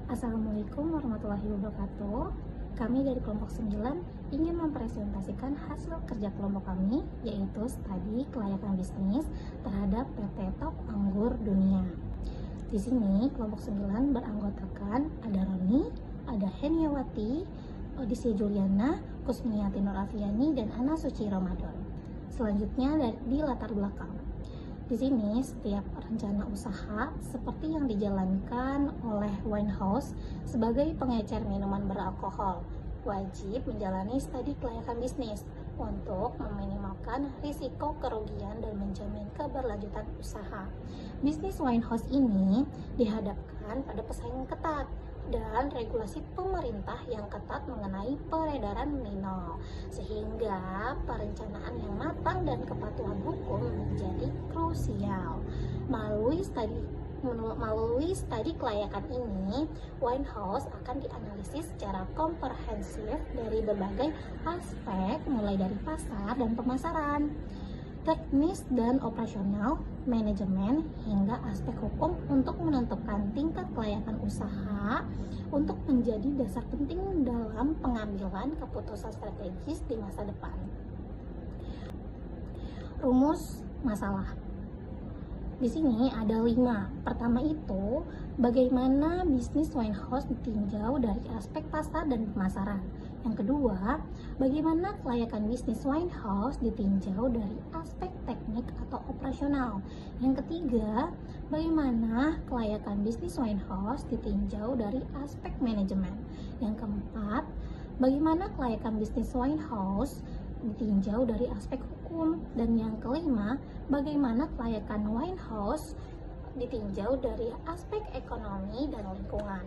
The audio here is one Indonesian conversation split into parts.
Assalamualaikum warahmatullahi wabarakatuh. Kami dari kelompok 9 ingin mempresentasikan hasil kerja kelompok kami, yaitu studi kelayakan bisnis terhadap PT Top Anggur Dunia. Di sini kelompok 9 beranggotakan ada Roni, ada Heniawati, Odisia Juliana, Kusmiati Nur Afiani, dan Ana Suci Ramadan. Selanjutnya di latar belakang. Di sini setiap rencana usaha seperti yang dijalankan oleh wine house sebagai pengecer minuman beralkohol wajib menjalani studi kelayakan bisnis untuk meminimalkan risiko kerugian dan menjamin keberlanjutan usaha. Bisnis wine house ini dihadapkan pada persaingan ketat dan regulasi pemerintah yang ketat mengenai peredaran minol, sehingga perencanaan yang matang dan kepatuhan hukum menjadi krusial. Melalui studi kelayakan ini, wine house akan dianalisis secara komprehensif dari berbagai aspek, mulai dari pasar dan pemasaran, teknis dan operasional, manajemen, hingga aspek hukum untuk menentukan tingkat kelayakan usaha untuk menjadi dasar penting dalam pengambilan keputusan strategis di masa depan. Rumus masalah. Di sini ada 5. Pertama itu, bagaimana bisnis wine house ditinjau dari aspek pasar dan pemasaran. Yang kedua, bagaimana kelayakan bisnis wine house ditinjau dari aspek teknik atau operasional. Yang ketiga, bagaimana kelayakan bisnis wine house ditinjau dari aspek manajemen. Yang keempat, bagaimana kelayakan bisnis wine house ditinjau dari aspek hukum. Dan yang kelima, bagaimana kelayakan wine house ditinjau dari aspek ekonomi dan lingkungan.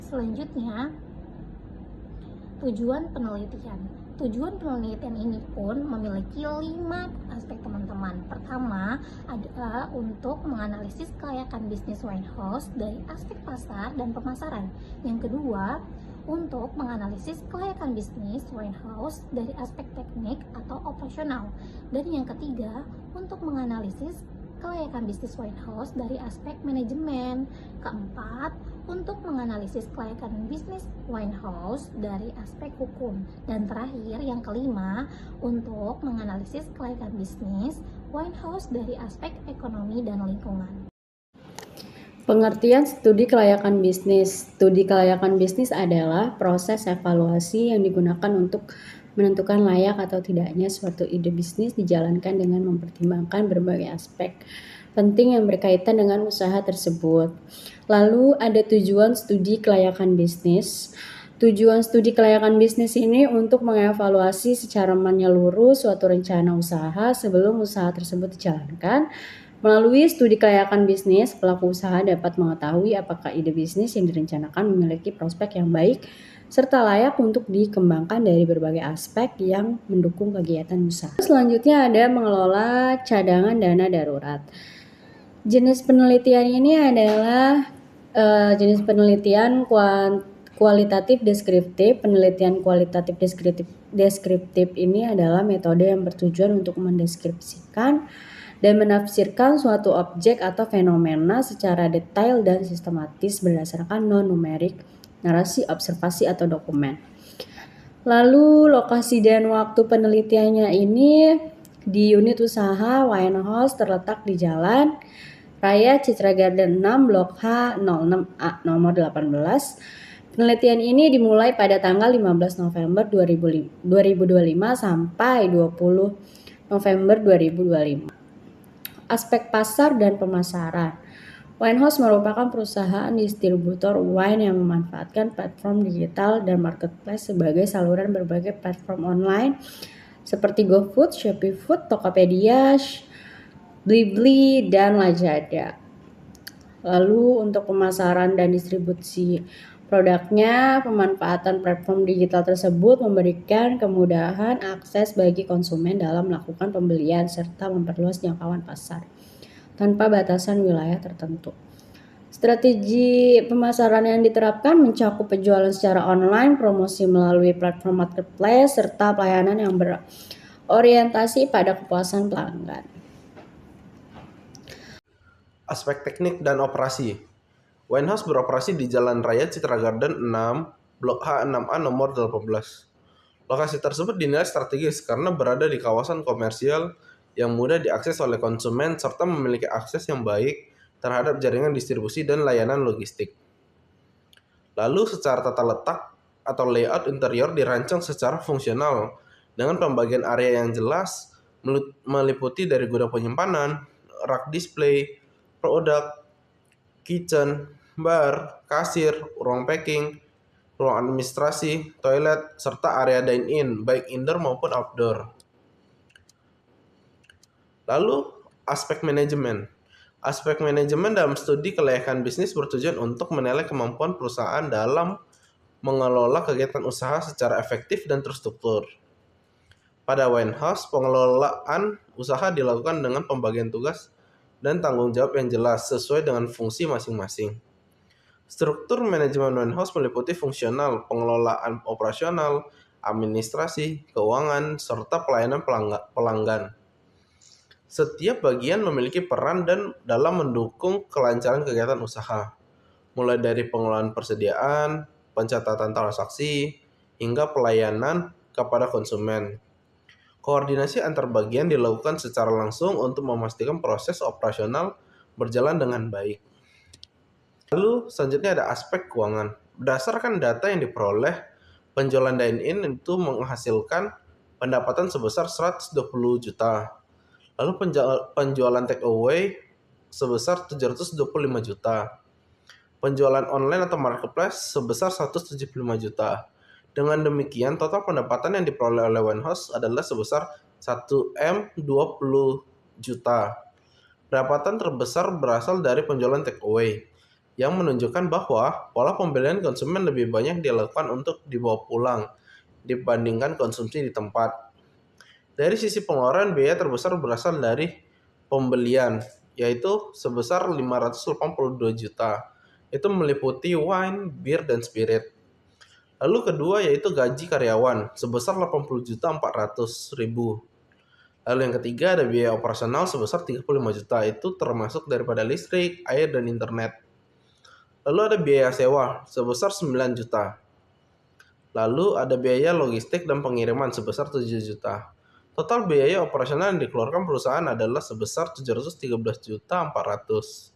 Selanjutnya, tujuan penelitian. Tujuan penelitian ini pun memiliki 5 aspek, teman-teman. Pertama, ada untuk menganalisis kelayakan bisnis wine house dari aspek pasar dan pemasaran. Yang kedua, untuk menganalisis kelayakan bisnis wine house dari aspek teknik atau operasional. Dan yang ketiga, untuk menganalisis kelayakan bisnis wine house dari aspek manajemen. Keempat, untuk menganalisis kelayakan bisnis wine house dari aspek hukum. Dan terakhir, yang kelima, untuk menganalisis kelayakan bisnis wine house dari aspek ekonomi dan lingkungan. Pengertian studi kelayakan bisnis. Studi kelayakan bisnis adalah proses evaluasi yang digunakan untuk menentukan layak atau tidaknya suatu ide bisnis dijalankan dengan mempertimbangkan berbagai aspek penting yang berkaitan dengan usaha tersebut. Lalu ada tujuan studi kelayakan bisnis. Tujuan studi kelayakan bisnis ini untuk mengevaluasi secara menyeluruh suatu rencana usaha sebelum usaha tersebut dijalankan. Melalui studi kelayakan bisnis, pelaku usaha dapat mengetahui apakah ide bisnis yang direncanakan memiliki prospek yang baik serta layak untuk dikembangkan dari berbagai aspek yang mendukung kegiatan usaha. Selanjutnya ada mengelola cadangan dana darurat. Jenis penelitian ini adalah jenis penelitian kualitatif deskriptif. Penelitian kualitatif deskriptif ini adalah metode yang bertujuan untuk mendeskripsikan dan menafsirkan suatu objek atau fenomena secara detail dan sistematis berdasarkan non-numerik, narasi, observasi, atau dokumen. Lalu lokasi dan waktu penelitiannya ini di unit usaha wine house terletak di Jalan Raya Citra Garden 6 Blok H 06A nomor 18. Penelitian ini dimulai pada tanggal 15 November 2025 sampai 20 November 2025. Aspek pasar dan pemasaran. Wine house merupakan perusahaan distributor wine yang memanfaatkan platform digital dan marketplace sebagai saluran berbagai platform online seperti GoFood, Shopee Food, Tokopedia, Blibli, dan Lazada. Lalu untuk pemasaran dan distribusi produknya, pemanfaatan platform digital tersebut memberikan kemudahan akses bagi konsumen dalam melakukan pembelian serta memperluas jangkauan pasar tanpa batasan wilayah tertentu. Strategi pemasaran yang diterapkan mencakup penjualan secara online, promosi melalui platform marketplace, serta pelayanan yang berorientasi pada kepuasan pelanggan. Aspek teknik dan operasi. Winehouse beroperasi di Jalan Raya Citra Garden 6, Blok H6A nomor 18. Lokasi tersebut dinilai strategis karena berada di kawasan komersial yang mudah diakses oleh konsumen serta memiliki akses yang baik terhadap jaringan distribusi dan layanan logistik. Lalu secara tata letak atau layout interior dirancang secara fungsional dengan pembagian area yang jelas meliputi dari gudang penyimpanan, rak display, produk, kitchen, bar, kasir, ruang packing, ruang administrasi, toilet, serta area dine-in, baik indoor maupun outdoor. Lalu, aspek manajemen. Aspek manajemen dalam studi kelayakan bisnis bertujuan untuk menilai kemampuan perusahaan dalam mengelola kegiatan usaha secara efektif dan terstruktur. Pada Winehouse, pengelolaan usaha dilakukan dengan pembagian tugas dan tanggung jawab yang jelas sesuai dengan fungsi masing-masing. Struktur manajemen Winehouse meliputi fungsional, pengelolaan operasional, administrasi, keuangan, serta pelayanan pelanggan. Setiap bagian memiliki peran dalam mendukung kelancaran kegiatan usaha, mulai dari pengelolaan persediaan, pencatatan transaksi, hingga pelayanan kepada konsumen. Koordinasi antar bagian dilakukan secara langsung untuk memastikan proses operasional berjalan dengan baik. Lalu selanjutnya ada aspek keuangan. Berdasarkan data yang diperoleh, penjualan dine-in itu menghasilkan pendapatan sebesar 120 juta. Lalu penjualan take away sebesar 725 juta. Penjualan online atau marketplace sebesar 175 juta. Dengan demikian, total pendapatan yang diperoleh oleh Winehouse adalah sebesar 1M20 juta. Pendapatan terbesar berasal dari penjualan take away, yang menunjukkan bahwa pola pembelian konsumen lebih banyak dilakukan untuk dibawa pulang dibandingkan konsumsi di tempat. Dari sisi pengeluaran, biaya terbesar berasal dari pembelian, yaitu sebesar 582 juta. Itu meliputi wine, bir, dan spirit. Lalu kedua yaitu gaji karyawan, sebesar 80.400.000. Lalu yang ketiga ada biaya operasional sebesar 35 juta, itu termasuk daripada listrik, air, dan internet. Lalu ada biaya sewa sebesar 9 juta. Lalu ada biaya logistik dan pengiriman sebesar 7 juta. Total biaya operasional yang dikeluarkan perusahaan adalah sebesar 713.400.000.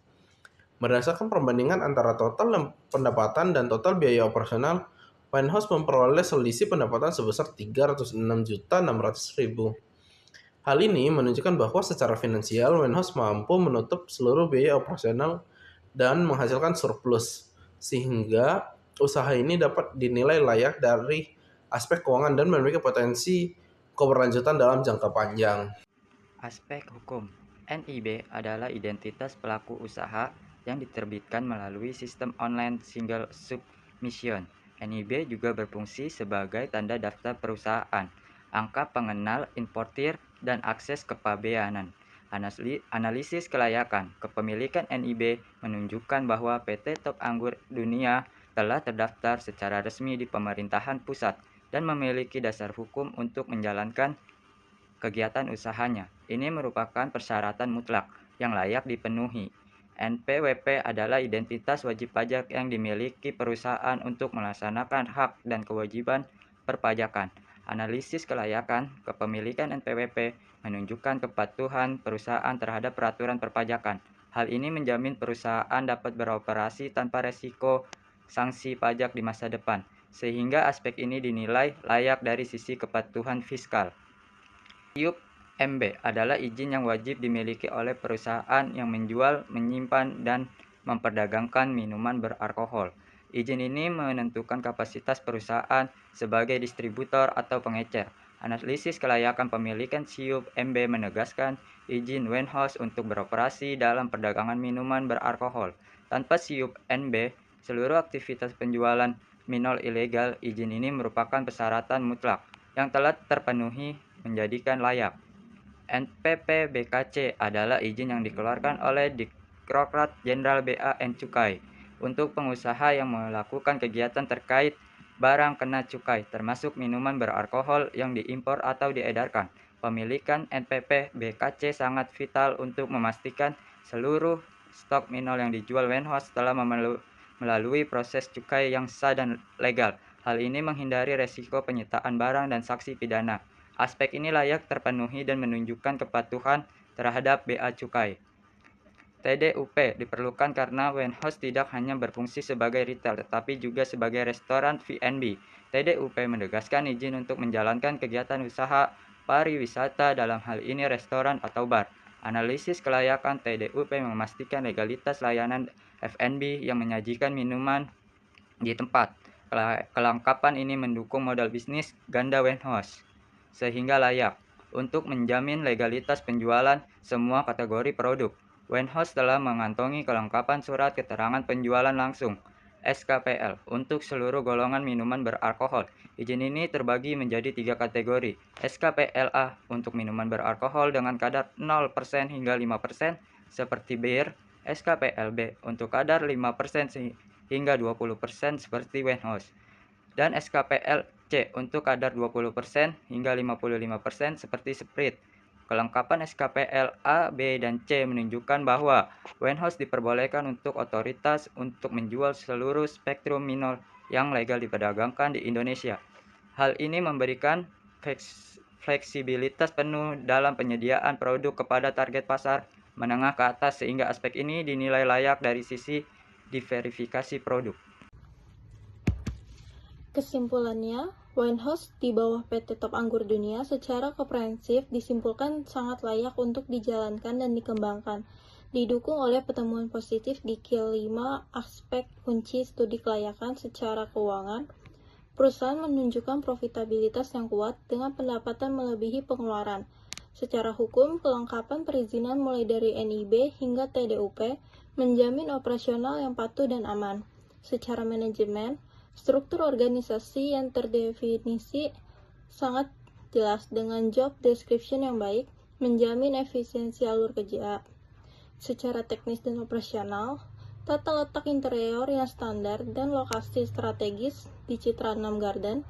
Berdasarkan perbandingan antara total pendapatan dan total biaya operasional, Winehouse memperoleh selisih pendapatan sebesar 306.600.000. Hal ini menunjukkan bahwa secara finansial Winehouse mampu menutup seluruh biaya operasional dan menghasilkan surplus, sehingga usaha ini dapat dinilai layak dari aspek keuangan dan memiliki potensi keberlanjutan dalam jangka panjang. Aspek hukum. NIB adalah identitas pelaku usaha yang diterbitkan melalui sistem online single submission. NIB juga berfungsi sebagai tanda daftar perusahaan, angka pengenal importir, dan akses kepabeanan. Analisis kelayakan kepemilikan NIB menunjukkan bahwa PT Top Anggur Dunia telah terdaftar secara resmi di pemerintahan pusat dan memiliki dasar hukum untuk menjalankan kegiatan usahanya. Ini merupakan persyaratan mutlak yang layak dipenuhi. NPWP adalah identitas wajib pajak yang dimiliki perusahaan untuk melaksanakan hak dan kewajiban perpajakan. Analisis kelayakan kepemilikan NPWP menunjukkan kepatuhan perusahaan terhadap peraturan perpajakan. Hal ini menjamin perusahaan dapat beroperasi tanpa resiko sanksi pajak di masa depan, sehingga aspek ini dinilai layak dari sisi kepatuhan fiskal. SIUP MB adalah izin yang wajib dimiliki oleh perusahaan yang menjual, menyimpan, dan memperdagangkan minuman beralkohol. Izin ini menentukan kapasitas perusahaan sebagai distributor atau pengecer. Analisis kelayakan pemilikan SIUP MB menegaskan izin Winehouse untuk beroperasi dalam perdagangan minuman beralkohol. Tanpa SIUP NB, seluruh aktivitas penjualan minol ilegal. Izin ini merupakan persyaratan mutlak yang telah terpenuhi menjadikan layak. NPP BKC adalah izin yang dikeluarkan oleh Direktorat Jenderal Bea dan Cukai untuk pengusaha yang melakukan kegiatan terkait barang kena cukai, termasuk minuman beralkohol yang diimpor atau diedarkan. Pemilikan NPP BKC sangat vital untuk memastikan seluruh stok minol yang dijual Wenhouse telah melalui proses cukai yang sah dan legal. Hal ini menghindari resiko penyitaan barang dan sanksi pidana. Aspek ini layak terpenuhi dan menunjukkan kepatuhan terhadap bea cukai. TDUP diperlukan karena Wenhouse tidak hanya berfungsi sebagai retail, tetapi juga sebagai restoran F&B. TDUP menegaskan izin untuk menjalankan kegiatan usaha pariwisata, dalam hal ini restoran atau bar. Analisis kelayakan TDUP memastikan legalitas layanan F&B yang menyajikan minuman di tempat. Kelengkapan ini mendukung modal bisnis ganda Wenhouse, sehingga layak untuk menjamin legalitas penjualan semua kategori produk. Wenhouse telah mengantongi kelengkapan surat keterangan penjualan langsung (SKPL) untuk seluruh golongan minuman beralkohol. Izin ini terbagi menjadi 3 kategori. SKPLA untuk minuman beralkohol dengan kadar 0% hingga 5% seperti bir. SKPLB untuk kadar 5% hingga 20% seperti Wenhouse. Dan SKPLC untuk kadar 20% hingga 55% seperti Sprite. Kelengkapan SKPL A, B, dan C menunjukkan bahwa Wenhouse diperbolehkan untuk otoritas untuk menjual seluruh spektrum minol yang legal diperdagangkan di Indonesia. Hal ini memberikan fleksibilitas penuh dalam penyediaan produk kepada target pasar menengah ke atas, sehingga aspek ini dinilai layak dari sisi diverifikasi produk. Kesimpulannya, Winehouse di bawah PT Top Anggur Dunia secara komprehensif disimpulkan sangat layak untuk dijalankan dan dikembangkan, didukung oleh pertemuan positif di kelima aspek kunci studi kelayakan secara keuangan. Perusahaan menunjukkan profitabilitas yang kuat dengan pendapatan melebihi pengeluaran. Secara hukum, kelengkapan perizinan mulai dari NIB hingga TDUP menjamin operasional yang patuh dan aman. Secara manajemen, struktur organisasi yang terdefinisi sangat jelas dengan job description yang baik, menjamin efisiensi alur kerja. Secara teknis dan operasional, tata letak interior yang standar dan lokasi strategis di Citra 6 Garden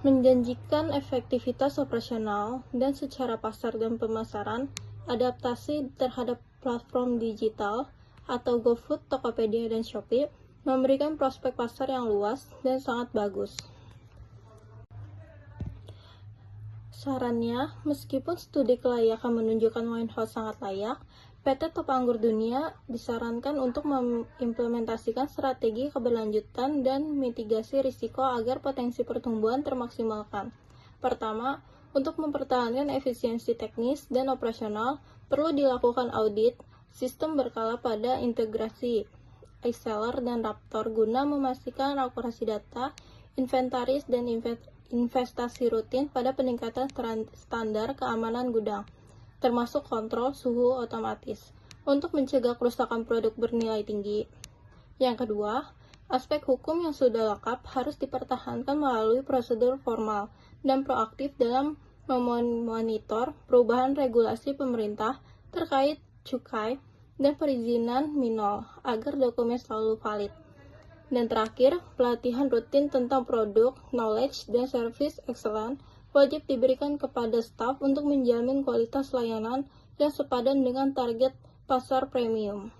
menjanjikan efektivitas operasional, dan secara pasar dan pemasaran, adaptasi terhadap platform digital atau GoFood, Tokopedia, dan Shopee memberikan prospek pasar yang luas dan sangat bagus. Sarannya, meskipun studi kelayakan menunjukkan Winehouse sangat layak, PT Top Anggur Dunia disarankan untuk mengimplementasikan strategi keberlanjutan dan mitigasi risiko agar potensi pertumbuhan termaksimalkan. Pertama, untuk mempertahankan efisiensi teknis dan operasional, perlu dilakukan audit sistem berkala pada integrasi iSeller dan Raptor guna memastikan akurasi data, inventaris, dan investasi rutin pada peningkatan standar keamanan gudang, termasuk kontrol suhu otomatis, untuk mencegah kerusakan produk bernilai tinggi. Yang kedua, aspek hukum yang sudah lengkap harus dipertahankan melalui prosedur formal dan proaktif dalam memonitor perubahan regulasi pemerintah terkait cukai dan perizinan minol agar dokumen selalu valid. Dan terakhir, pelatihan rutin tentang produk, knowledge, dan service excellence wajib diberikan kepada staf untuk menjamin kualitas layanan yang sepadan dengan target pasar premium.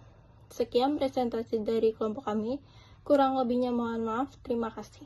Sekian presentasi dari kelompok kami, kurang lebihnya mohon maaf, terima kasih.